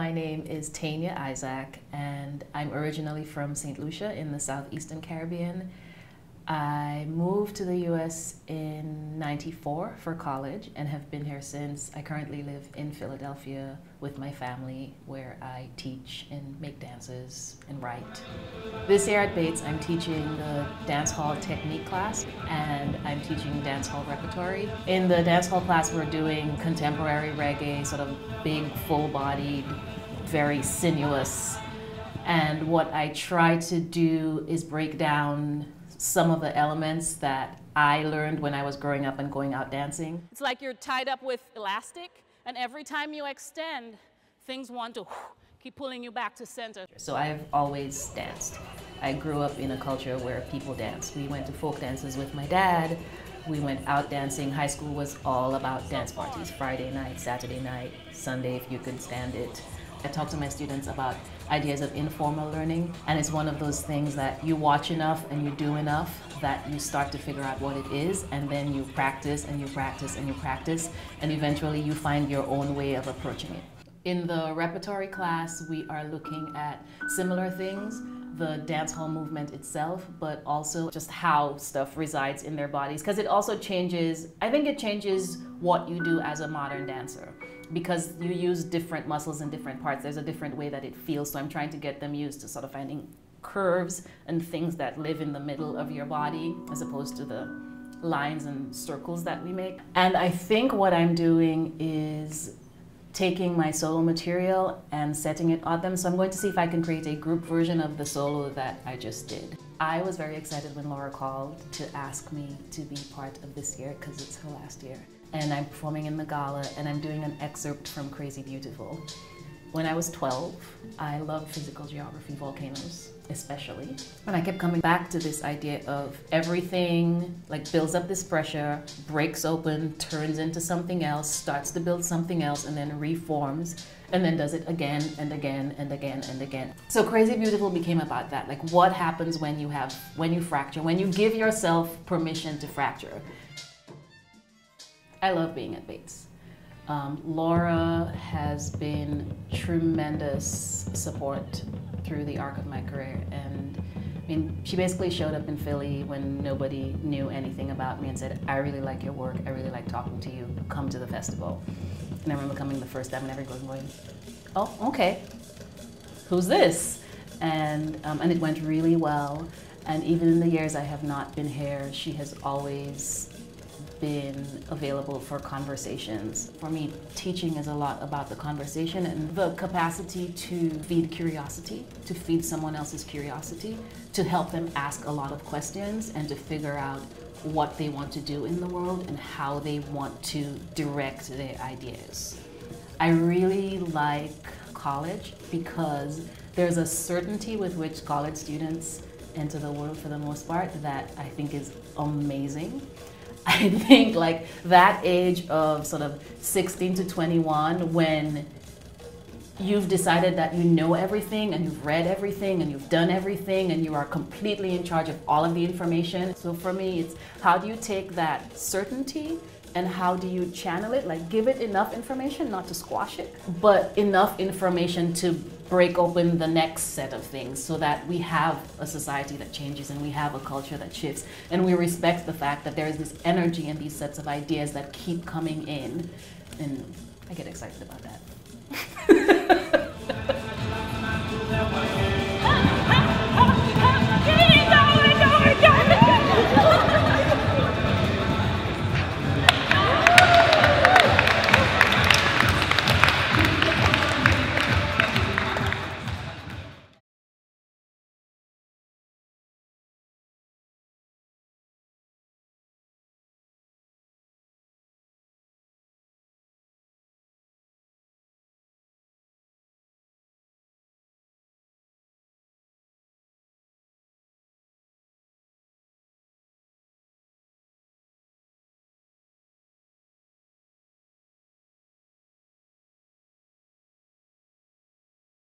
My name is Tania Isaac, and I'm originally from St. Lucia in the southeastern Caribbean. I moved to the U.S. in '94 for college and have been here since. I currently live in Philadelphia with my family, where I teach and make dances and write. This year at Bates, I'm teaching the dance hall technique class, and I'm teaching dance hall repertory. In the dance hall class, we're doing contemporary reggae, sort of big, full-bodied, very sinuous. And what I try to do is break down some of the elements that I learned when I was growing up and going out dancing. It's like you're tied up with elastic, and every time you extend, things want to keep pulling you back to center. So I've always danced. I grew up in a culture where people dance. We went to folk dances with my dad. We went out dancing. High school was all about dance parties, Friday night, Saturday night, Sunday if you could stand it. I talk to my students about ideas of informal learning, and it's one of those things that you watch enough and you do enough that you start to figure out what it is, and then you practice and you practice and you practice, and eventually you find your own way of approaching it. In the repertory class, we are looking at similar things, the dance hall movement itself, but also just how stuff resides in their bodies, because it also changes, I think it changes what you do as a modern dancer, because you use different muscles in different parts. There's a different way that it feels, so I'm trying to get them used to sort of finding curves and things that live in the middle of your body as opposed to the lines and circles that we make. And I think what I'm doing is taking my solo material and setting it on them. So I'm going to see if I can create a group version of the solo that I just did. I was very excited when Laura called to ask me to be part of this year because it's her last year. And I'm performing in the gala, and I'm doing an excerpt from Crazy Beautiful. When I was 12, I loved physical geography, volcanoes especially. And I kept coming back to this idea of everything like builds up this pressure, breaks open, turns into something else, starts to build something else, and then reforms, and then does it again and again and again and again. So Crazy Beautiful became about that, like what happens when you fracture, when you give yourself permission to fracture. I love being at Bates. Laura has been tremendous support through the arc of my career, and I mean, she basically showed up in Philly when nobody knew anything about me and said, I really like your work, I really like talking to you, come to the festival. And I remember coming the first time and everyone going, oh, okay, who's this? And it went really well, and even in the years I have not been here, she has always been available for conversations. For me, teaching is a lot about the conversation and the capacity to feed curiosity, to feed someone else's curiosity, to help them ask a lot of questions and to figure out what they want to do in the world and how they want to direct their ideas. I really like college because there's a certainty with which college students enter the world for the most part that I think is amazing. I think like that age of sort of 16 to 21, when you've decided that you know everything and you've read everything and you've done everything and you are completely in charge of all of the information. So for me, it's how do you take that certainty and how do you channel it? Like give it enough information, not to squash it, but enough information to break open the next set of things so that we have a society that changes and we have a culture that shifts and we respect the fact that there is this energy and these sets of ideas that keep coming in, and I get excited about that.